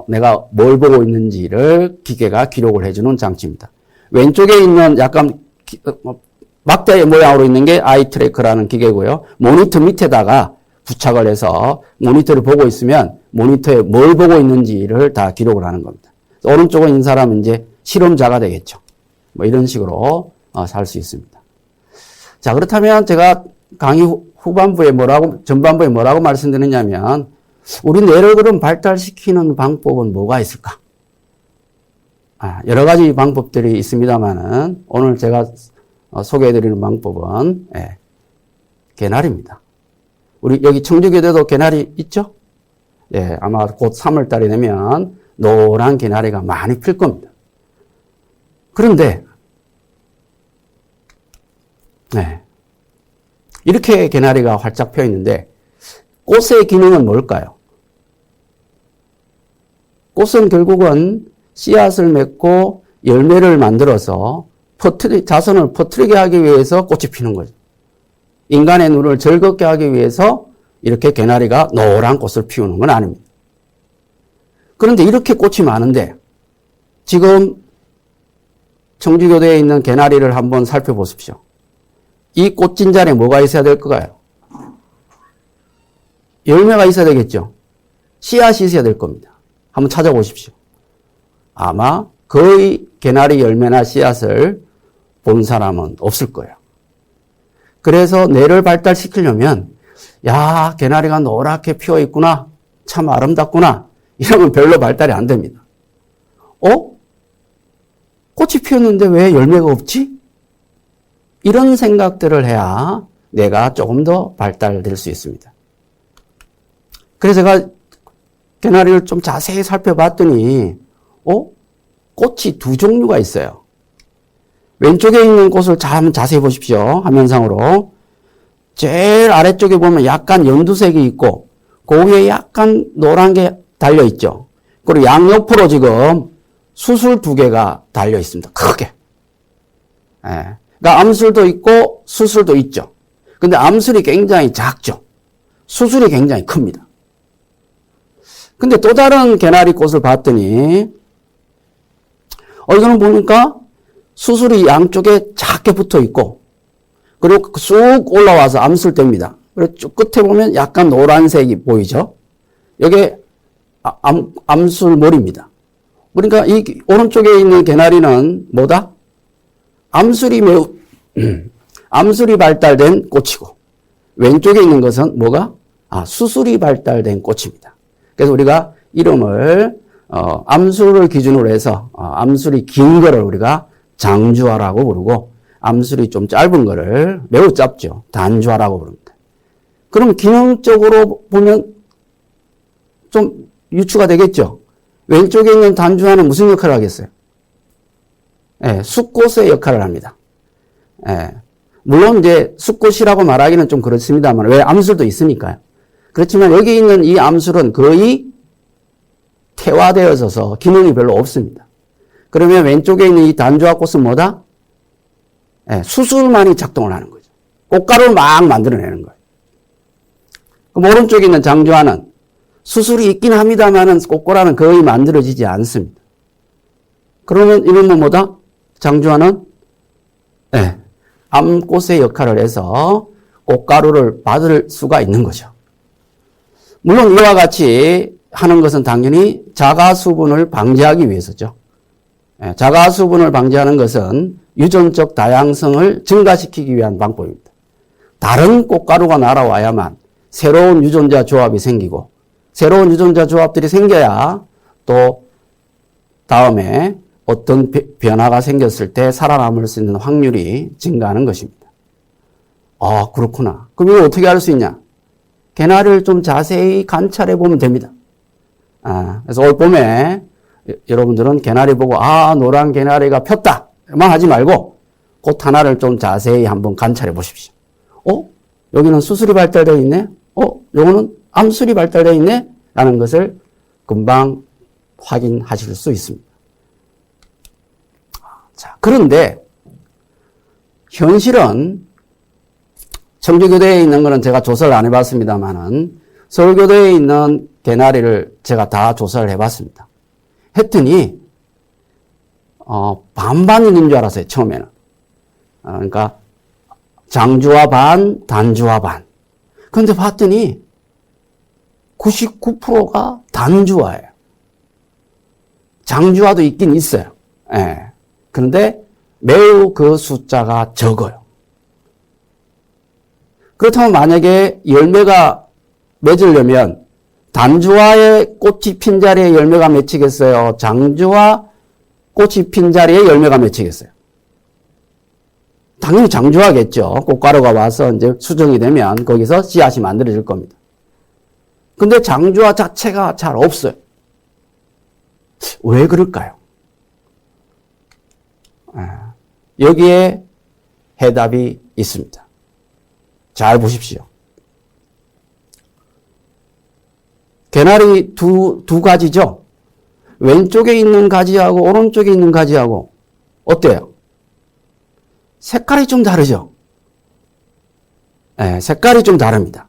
Speaker 1: 내가 뭘 보고 있는지를 기계가 기록을 해주는 장치입니다. 왼쪽에 있는 약간, 막대 모양으로 있는 게 아이 트래커라는 기계고요. 모니터 밑에다가 부착을 해서 모니터를 보고 있으면 모니터에 뭘 보고 있는지를 다 기록을 하는 겁니다. 오른쪽에 있는 사람은 이제 실험자가 되겠죠. 이런 식으로 살 수 있습니다. 자, 그렇다면 제가 강의 전반부에 뭐라고 말씀드리냐면, 우리 뇌를 그럼 발달시키는 방법은 뭐가 있을까? 여러 가지 방법들이 있습니다만은, 오늘 제가 소개해드리는 방법은, 개나리입니다. 우리 여기 청주교대도 개나리 있죠? 아마 곧 3월달이 되면 노란 개나리가 많이 필 겁니다. 그런데, 이렇게 개나리가 활짝 펴 있는데 꽃의 기능은 뭘까요? 꽃은 결국은 씨앗을 맺고 열매를 만들어서 자선을 퍼뜨리게 하기 위해서 꽃이 피는 거죠. 인간의 눈을 즐겁게 하기 위해서 이렇게 개나리가 노란 꽃을 피우는 건 아닙니다. 그런데 이렇게 꽃이 많은데 지금 청주교대에 있는 개나리를 한번 살펴보십시오. 이 꽃진자리에 뭐가 있어야 될 거가요? 열매가 있어야 되겠죠. 씨앗이 있어야 될 겁니다. 한번 찾아보십시오. 아마 거의 개나리 열매나 씨앗을 본 사람은 없을 거예요. 그래서 뇌를 발달시키려면 개나리가 노랗게 피어 있구나. 참 아름답구나. 이러면 별로 발달이 안 됩니다. 꽃이 피었는데 왜 열매가 없지? 이런 생각들을 해야 뇌가 조금 더 발달될 수 있습니다. 그래서 제가 개나리를 좀 자세히 살펴봤더니 꽃이 두 종류가 있어요. 왼쪽에 있는 꽃을 한번 자세히 보십시오. 화면상으로. 제일 아래쪽에 보면 약간 연두색이 있고 그 위에 약간 노란 게 달려 있죠. 그리고 양옆으로 지금 수술 두 개가 달려 있습니다. 크게. 그러니까 암술도 있고 수술도 있죠. 근데 암술이 굉장히 작죠. 수술이 굉장히 큽니다. 근데 또 다른 개나리 꽃을 봤더니 이거는 보니까 수술이 양쪽에 작게 붙어 있고, 그리고 쑥 올라와서 암술대입니다. 그리고 쭉 끝에 보면 약간 노란색이 보이죠? 이게 암술머리입니다. 그러니까 이 오른쪽에 있는 개나리는 뭐다? 암술이 발달된 꽃이고, 왼쪽에 있는 것은 뭐가? 수술이 발달된 꽃입니다. 그래서 우리가 이름을, 암술을 기준으로 해서, 암술이 긴 거를 우리가 장주화라고 부르고, 암술이 좀 짧은 거를, 매우 짧죠, 단주화라고 부릅니다. 그럼 기능적으로 보면 좀 유추가 되겠죠? 왼쪽에 있는 단주화는 무슨 역할을 하겠어요? 숫꽃의 역할을 합니다. 물론 이제 숫꽃이라고 말하기는 좀 그렇습니다만, 왜 암술도 있으니까요. 그렇지만 여기 있는 이 암술은 거의 태화되어져서 기능이 별로 없습니다. 그러면 왼쪽에 있는 이 단주화 꽃은 뭐다? 수술만이 작동을 하는 거죠. 꽃가루를 막 만들어내는 거예요. 그럼 오른쪽에 있는 장주화는 수술이 있긴 합니다만은 꽃가루는 거의 만들어지지 않습니다. 그러면 이름은 뭐다? 장주화는 암꽃의 역할을 해서 꽃가루를 받을 수가 있는 거죠. 물론 이와 같이 하는 것은 당연히 자가수분을 방지하기 위해서죠. 자가수분을 방지하는 것은 유전적 다양성을 증가시키기 위한 방법입니다. 다른 꽃가루가 날아와야만 새로운 유전자 조합이 생기고, 새로운 유전자 조합들이 생겨야 또 다음에 어떤 변화가 생겼을 때 살아남을 수 있는 확률이 증가하는 것입니다. 그렇구나. 그럼 이거 어떻게 할 수 있냐? 개나리를 좀 자세히 관찰해 보면 됩니다. 그래서 올 봄에 여러분들은 개나리 보고 노란 개나리가 폈다만 하지 말고 꽃 하나를 좀 자세히 한번 관찰해 보십시오. 여기는 수술이 발달되어 있네? 요거는 암술이 발달되어 있네? 라는 것을 금방 확인하실 수 있습니다. 자, 그런데 현실은 청주교대에 있는 거는 제가 조사를 안 해봤습니다만은 서울교대에 있는 개나리를 제가 다 조사를 해봤습니다. 했더니 반반인 줄 알았어요, 처음에는. 그러니까 장주화 반, 단주화 반. 그런데 봤더니 99%가 단주화예요. 장주화도 있긴 있어요. 그런데 매우 그 숫자가 적어요. 그렇다면 만약에 열매가 맺으려면 단주화의 꽃이 핀 자리에 열매가 맺히겠어요? 장주화 꽃이 핀 자리에 열매가 맺히겠어요? 당연히 장주화겠죠. 꽃가루가 와서 이제 수정이 되면 거기서 씨앗이 만들어질 겁니다. 근데 장주화 자체가 잘 없어요. 왜 그럴까요? 여기에 해답이 있습니다. 잘 보십시오. 개나리 두 가지죠? 왼쪽에 있는 가지하고 오른쪽에 있는 가지하고 어때요? 색깔이 좀 다르죠? 색깔이 좀 다릅니다.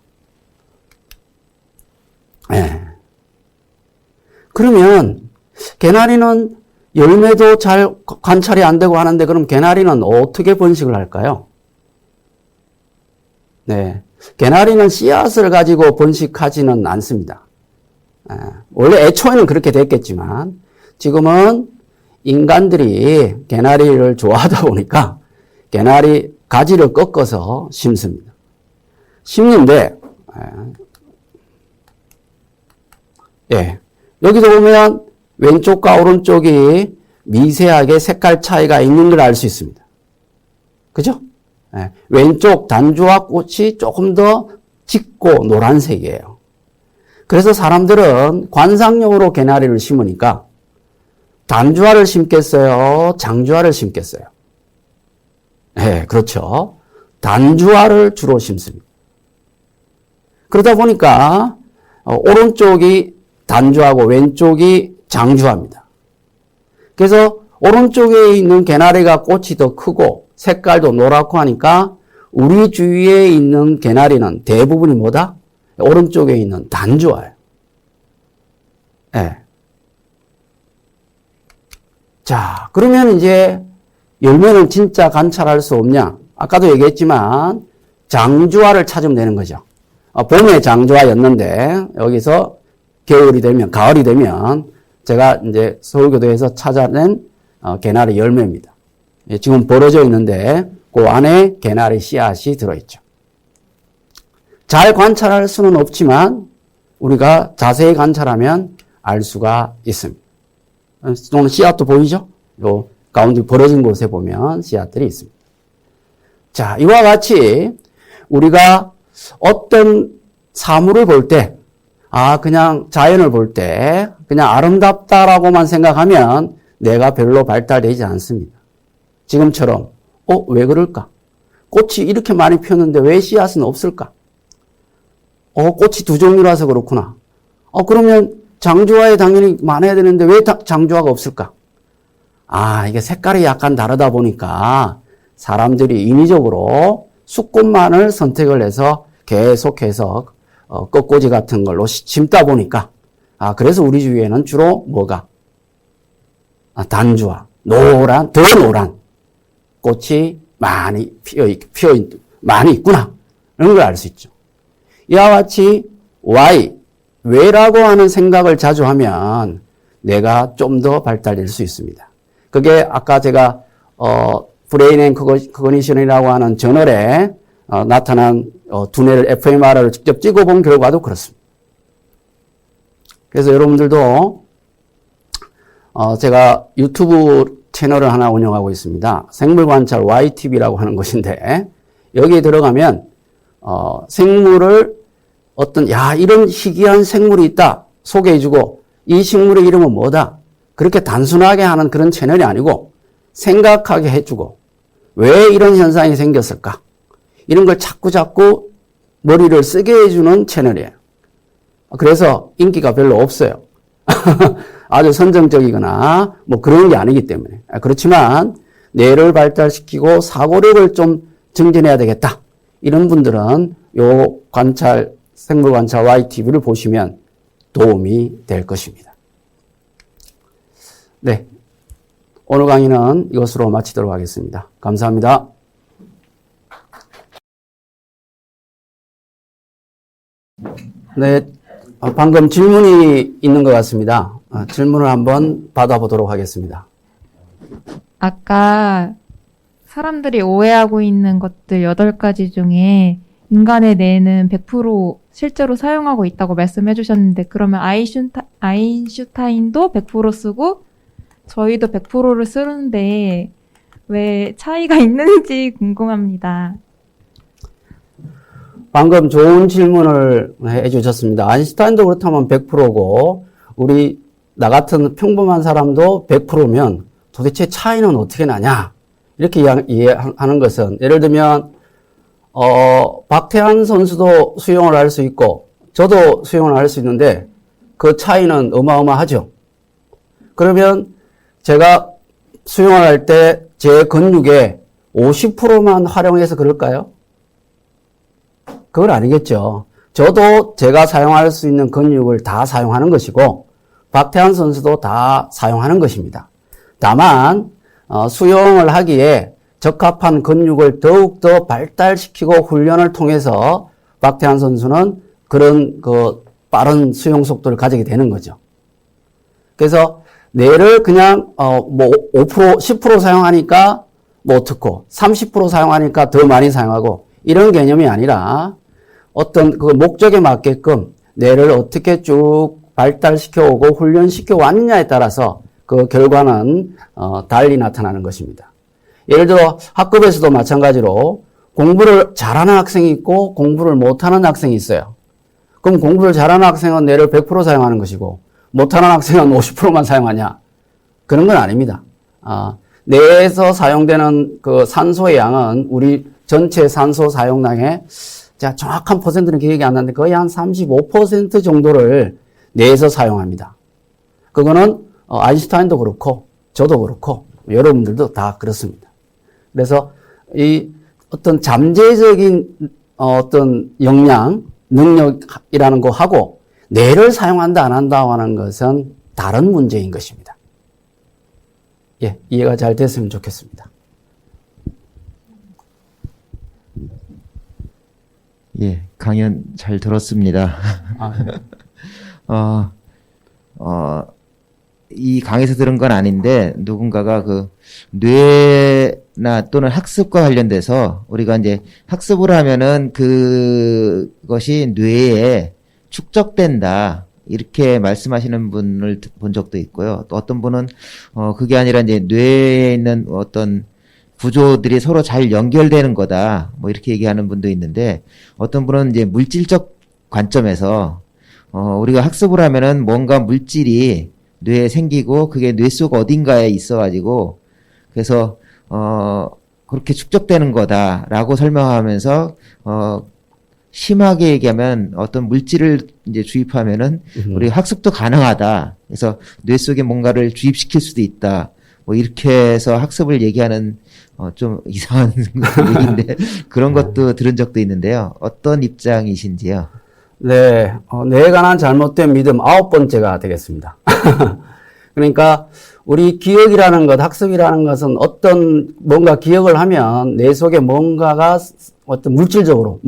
Speaker 1: 그러면 개나리는 열매도 잘 관찰이 안 되고 하는데 그럼 개나리는 어떻게 번식을 할까요? 개나리는 씨앗을 가지고 번식하지는 않습니다. 원래 애초에는 그렇게 됐겠지만 지금은 인간들이 개나리를 좋아하다 보니까 개나리 가지를 꺾어서 심습니다. 심는데 여기도 보면 왼쪽과 오른쪽이 미세하게 색깔 차이가 있는 걸 알 수 있습니다. 그죠? 왼쪽 단주화 꽃이 조금 더 짙고 노란색이에요. 그래서 사람들은 관상용으로 개나리를 심으니까 단주화를 심겠어요? 장주화를 심겠어요? 그렇죠. 단주화를 주로 심습니다. 그러다 보니까 오른쪽이 단주화고 왼쪽이 장주화입니다. 그래서 오른쪽에 있는 개나리가 꽃이 더 크고 색깔도 노랗고 하니까 우리 주위에 있는 개나리는 대부분이 뭐다? 오른쪽에 있는 단주화예요. 자, 그러면 이제 열매는 진짜 관찰할 수 없냐? 아까도 얘기했지만 장주화를 찾으면 되는 거죠. 봄에 장주화였는데 여기서 겨울이 되면, 가을이 되면 제가 이제 서울교도에서 찾아낸 개나리 열매입니다. 지금 벌어져 있는데 그 안에 개나리 씨앗이 들어있죠. 잘 관찰할 수는 없지만 우리가 자세히 관찰하면 알 수가 있습니다. 또는 씨앗도 보이죠? 요 가운데 벌어진 곳에 보면 씨앗들이 있습니다. 자, 이와 같이 우리가 어떤 사물을 볼 때, 그냥 자연을 볼 때, 그냥 아름답다라고만 생각하면 내가 별로 발달되지 않습니다. 지금처럼, 왜 그럴까? 꽃이 이렇게 많이 피었는데 왜 씨앗은 없을까? 꽃이 두 종류라서 그렇구나. 그러면 장주화에 당연히 많아야 되는데 왜 장주화가 없을까? 이게 색깔이 약간 다르다 보니까 사람들이 인위적으로 수꽃만을 선택을 해서 계속해서 꽃꽂이 같은 걸로 심다 보니까 그래서 우리 주위에는 주로 뭐가? 단주화, 더 노란 꽃이 많이 많이 있구나. 이런 걸 알 수 있죠. 이와 같이 왜라고 하는 생각을 자주 하면 내가 좀 더 발달될 수 있습니다. 그게 아까 제가 브레인 앤 커그니션이라고 하는 저널에 나타난 두뇌를 fMRI를 직접 찍어본 결과도 그렇습니다. 그래서 여러분들도 제가 유튜브 채널을 하나 운영하고 있습니다. 생물관찰 YTV라고 하는 곳인데 여기에 들어가면 생물을 이런 희귀한 생물이 있다 소개해주고 이 식물의 이름은 뭐다 그렇게 단순하게 하는 그런 채널이 아니고 생각하게 해주고 왜 이런 현상이 생겼을까 이런 걸 자꾸 머리를 쓰게 해주는 채널이에요. 그래서 인기가 별로 없어요. 아주 선정적이거나 뭐 그런 게 아니기 때문에. 그렇지만 뇌를 발달시키고 사고력을 좀 증진해야 되겠다. 이런 분들은 요 생물관찰 YTV를 보시면 도움이 될 것입니다. 네. 오늘 강의는 이것으로 마치도록 하겠습니다. 감사합니다. 네. 방금 질문이 있는 것 같습니다. 질문을 한번 받아보도록 하겠습니다.
Speaker 2: 아까 사람들이 오해하고 있는 것들 8가지 중에 인간의 뇌는 100% 실제로 사용하고 있다고 말씀해 주셨는데 그러면 아인슈타인도 100% 쓰고 저희도 100%를 쓰는데 왜 차이가 있는지 궁금합니다.
Speaker 1: 방금 좋은 질문을 해주셨습니다. 아인슈타인도 그렇다면 100%고 나 같은 평범한 사람도 100%면 도대체 차이는 어떻게 나냐? 이렇게 이해하는 것은 예를 들면 박태환 선수도 수영을 할 수 있고 저도 수영을 할 수 있는데 그 차이는 어마어마하죠. 그러면 제가 수영을 할 때 제 근육의 50%만 활용해서 그럴까요? 그건 아니겠죠. 저도 제가 사용할 수 있는 근육을 다 사용하는 것이고 박태환 선수도 다 사용하는 것입니다. 다만 수영을 하기에 적합한 근육을 더욱더 발달시키고 훈련을 통해서 박태환 선수는 그런 빠른 수영 속도를 가지게 되는 거죠. 그래서 뇌를 그냥 5%, 10% 사용하니까 뭐 어떻고 30% 사용하니까 더 많이 사용하고 이런 개념이 아니라 어떤 그 목적에 맞게끔 뇌를 어떻게 쭉 발달시켜 오고 훈련시켜 왔느냐에 따라서 그 결과는 달리 나타나는 것입니다. 예를 들어 학급에서도 마찬가지로 공부를 잘하는 학생이 있고 공부를 못하는 학생이 있어요. 그럼 공부를 잘하는 학생은 뇌를 100% 사용하는 것이고 못하는 학생은 50%만 사용하냐? 그런 건 아닙니다. 뇌에서 사용되는 그 산소의 양은 우리 전체 산소 사용량의 제가 정확한 퍼센트는 기억이 안 나는데 거의 한 35% 정도를 뇌에서 사용합니다. 그거는 아인슈타인도 그렇고 저도 그렇고 여러분들도 다 그렇습니다. 그래서 이 어떤 잠재적인 어떤 역량, 능력이라는 거 하고 뇌를 사용한다 안 한다 하는 것은 다른 문제인 것입니다. 예, 이해가 잘 됐으면 좋겠습니다.
Speaker 3: 예, 강연 잘 들었습니다.
Speaker 1: 아,
Speaker 3: 이 강에서 들은 건 아닌데, 누군가가 그, 뇌나 또는 학습과 관련돼서, 우리가 이제 학습을 하면은 그것이 뇌에 축적된다. 이렇게 말씀하시는 분을 본 적도 있고요. 또 어떤 분은, 그게 아니라 이제 뇌에 있는 어떤 구조들이 서로 잘 연결되는 거다. 뭐 이렇게 얘기하는 분도 있는데, 어떤 분은 이제 물질적 관점에서, 우리가 학습을 하면은 뭔가 물질이 뇌에 생기고 그게 뇌 속 어딘가에 있어가지고 그래서 그렇게 축적되는 거다라고 설명하면서 심하게 얘기하면 어떤 물질을 이제 주입하면은 우리 학습도 가능하다. 그래서 뇌 속에 뭔가를 주입시킬 수도 있다. 뭐 이렇게 해서 학습을 얘기하는 좀 이상한 얘기인데 그런 것도 들은 적도 있는데요. 어떤 입장이신지요?
Speaker 1: 네, 뇌에 관한 잘못된 믿음 9번째가 되겠습니다. 그러니까 우리 기억이라는 것, 학습이라는 것은 뭔가 기억을 하면 뇌 속에 뭔가가 어떤 물질적으로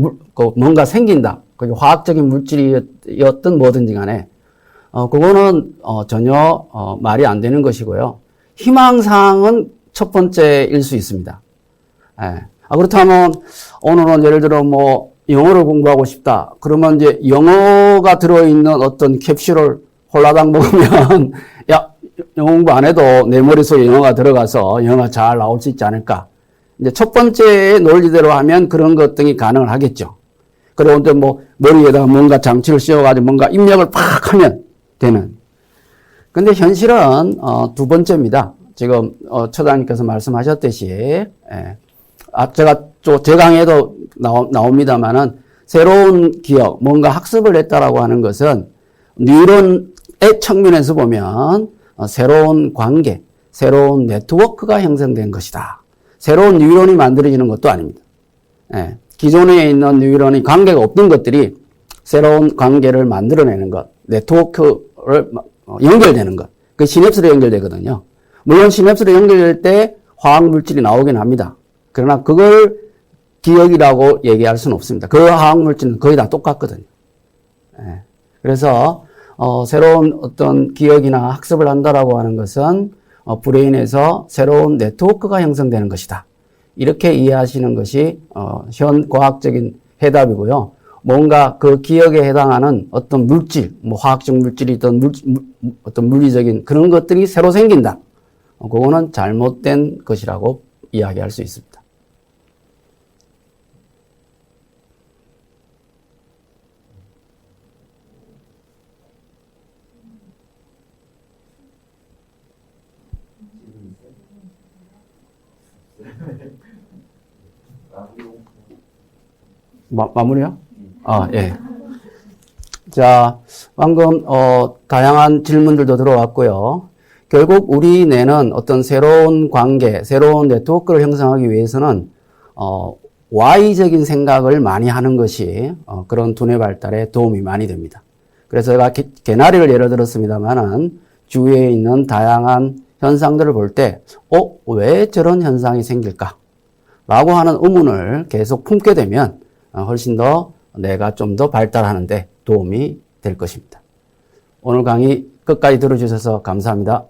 Speaker 1: 뭔가 생긴다. 그게 화학적인 물질이었든 뭐든지 간에 그거는 전혀 말이 안 되는 것이고요. 희망사항은 첫 번째일 수 있습니다. 예. 그렇다면 오늘은 예를 들어 뭐 영어를 공부하고 싶다. 그러면 이제 영어가 들어있는 어떤 캡슐을 홀라당 먹으면 야, 영어 공부 안 해도 내 머릿속에 영어가 들어가서 영어가 잘 나올 수 있지 않을까. 이제 첫 번째 논리대로 하면 그런 것 등이 가능을 하겠죠. 그리고 이제 뭐 머리에다가 뭔가 장치를 씌워가지고 뭔가 입력을 팍 하면 되는. 근데 현실은 두 번째입니다. 지금 처장님께서 말씀하셨듯이 제가 제 강의에도 나옵니다만은 새로운 기억, 뭔가 학습을 했다라고 하는 것은 뉴런의 측면에서 보면 새로운 관계, 새로운 네트워크가 형성된 것이다. 새로운 뉴런이 만들어지는 것도 아닙니다. 예, 기존에 있는 뉴런이 관계가 없던 것들이 새로운 관계를 만들어내는 것, 네트워크를 연결되는 것, 그 시냅스로 연결되거든요. 물론 시냅스로 연결될 때 화학물질이 나오긴 합니다. 그러나 그걸 기억이라고 얘기할 수는 없습니다. 그 화학물질은 거의 다 똑같거든요. 예. 그래서 새로운 어떤 기억이나 학습을 한다라고 하는 것은 브레인에서 새로운 네트워크가 형성되는 것이다. 이렇게 이해하시는 것이 현 과학적인 해답이고요. 뭔가 그 기억에 해당하는 어떤 물질, 뭐 화학적 물질이든 어떤 물리적인 그런 것들이 새로 생긴다. 그거는 잘못된 것이라고 이야기할 수 있습니다. 마무리요? 예. 자, 방금 다양한 질문들도 들어왔고요. 결국 우리 뇌는 어떤 새로운 관계, 새로운 네트워크를 형성하기 위해서는 Y적인 생각을 많이 하는 것이 그런 두뇌 발달에 도움이 많이 됩니다. 그래서 제가 개나리를 예를 들었습니다만은 주위에 있는 다양한 현상들을 볼 때, 왜 저런 현상이 생길까? 라고 하는 의문을 계속 품게 되면 훨씬 더 뇌가 좀 더 발달하는데 도움이 될 것입니다. 오늘 강의 끝까지 들어주셔서 감사합니다.